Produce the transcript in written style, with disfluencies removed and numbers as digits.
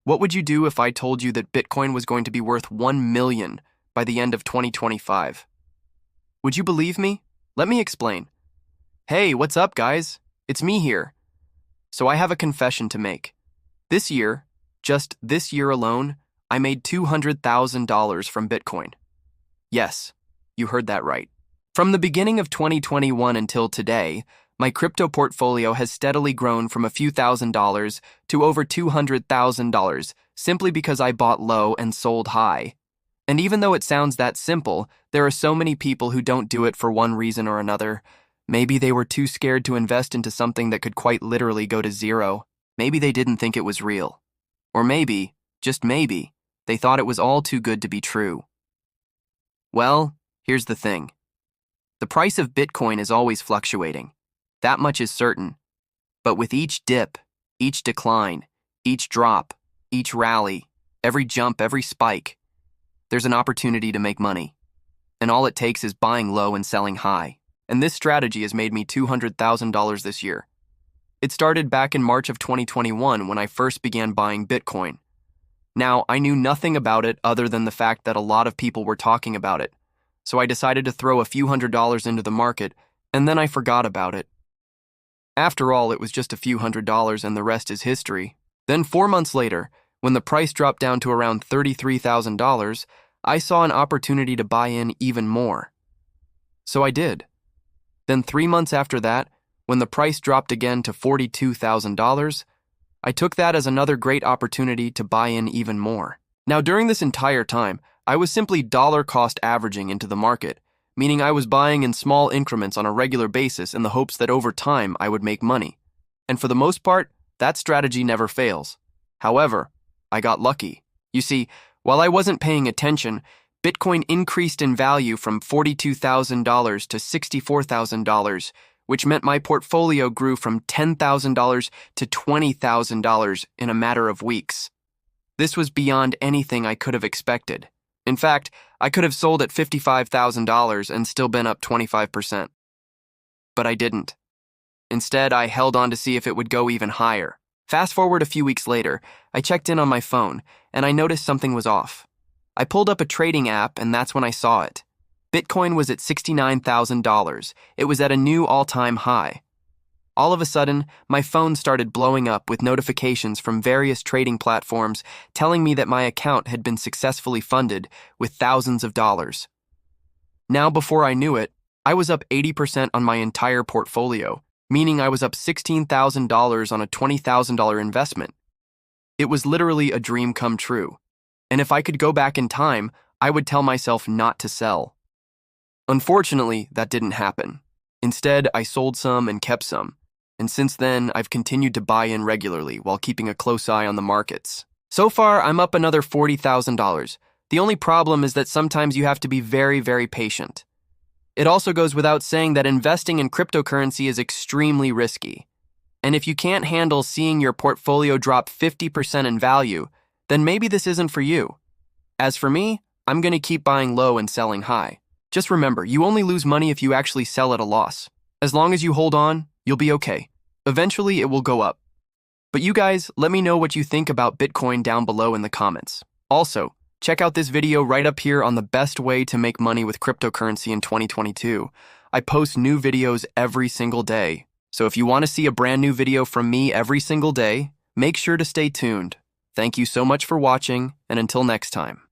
What would you do if I told you that Bitcoin was going to be worth 1 million by the end of 2025? Would you believe me? Let me explain. Hey, what's up, guys? It's me here. So I have a confession to make. This year, just this year alone, I made $200,000 from Bitcoin. Yes, you heard that right. From the beginning of 2021 until today, my crypto portfolio has steadily grown from a few $1,000s to over $200,000 simply because I bought low and sold high. And even though it sounds that simple, there are so many people who don't do it for one reason or another. Maybe they were too scared to invest into something that could quite literally go to zero. Maybe they didn't think it was real. Or maybe, just maybe, they thought it was all too good to be true. Well, here's the thing. The price of Bitcoin is always fluctuating. That much is certain. But with each dip, each decline, each drop, each rally, every jump, every spike, there's an opportunity to make money. And all it takes is buying low and selling high. And this strategy has made me $200,000 this year. It started back in March of 2021 when I first began buying Bitcoin. Now, I knew nothing about it other than the fact that a lot of people were talking about it. So I decided to throw a few $100s into the market, and then I forgot about it. After all, it was just a few $100s and the rest is history. Then 4 months later, when the price dropped down to around $33,000, I saw an opportunity to buy in even more. So I did. Then 3 months after that, when the price dropped again to $42,000, I took that as another great opportunity to buy in even more. Now, during this entire time, I was simply dollar cost averaging into the market, meaning I was buying in small increments on a regular basis in the hopes that over time I would make money. And for the most part, that strategy never fails. However, I got lucky. You see, while I wasn't paying attention, Bitcoin increased in value from $42,000 to $64,000, which meant my portfolio grew from $10,000 to $20,000 in a matter of weeks. This was beyond anything I could have expected. In fact, I could have sold at $55,000 and still been up 25%. But I didn't. Instead, I held on to see if it would go even higher. Fast forward a few weeks later, I checked in on my phone, and I noticed something was off. I pulled up a trading app, and that's when I saw it. Bitcoin was at $69,000. It was at a new all-time high. All of a sudden, my phone started blowing up with notifications from various trading platforms telling me that my account had been successfully funded with thousands of dollars. Now, before I knew it, I was up 80% on my entire portfolio, meaning I was up $16,000 on a $20,000 investment. It was literally a dream come true. And if I could go back in time, I would tell myself not to sell. Unfortunately, that didn't happen. Instead, I sold some and kept some. And since then, I've continued to buy in regularly while keeping a close eye on the markets. So far, I'm up another $40,000. The only problem is that sometimes you have to be very, very patient. It also goes without saying that investing in cryptocurrency is extremely risky. And if you can't handle seeing your portfolio drop 50% in value, then maybe this isn't for you. As for me, I'm going to keep buying low and selling high. Just remember, you only lose money if you actually sell at a loss. As long as you hold on, you'll be okay. Eventually, it will go up. But you guys, let me know what you think about Bitcoin down below in the comments. Also, check out this video right up here on the best way to make money with cryptocurrency in 2022. I post new videos every single day. So if you want to see a brand new video from me every single day, make sure to stay tuned. Thank you so much for watching, and until next time.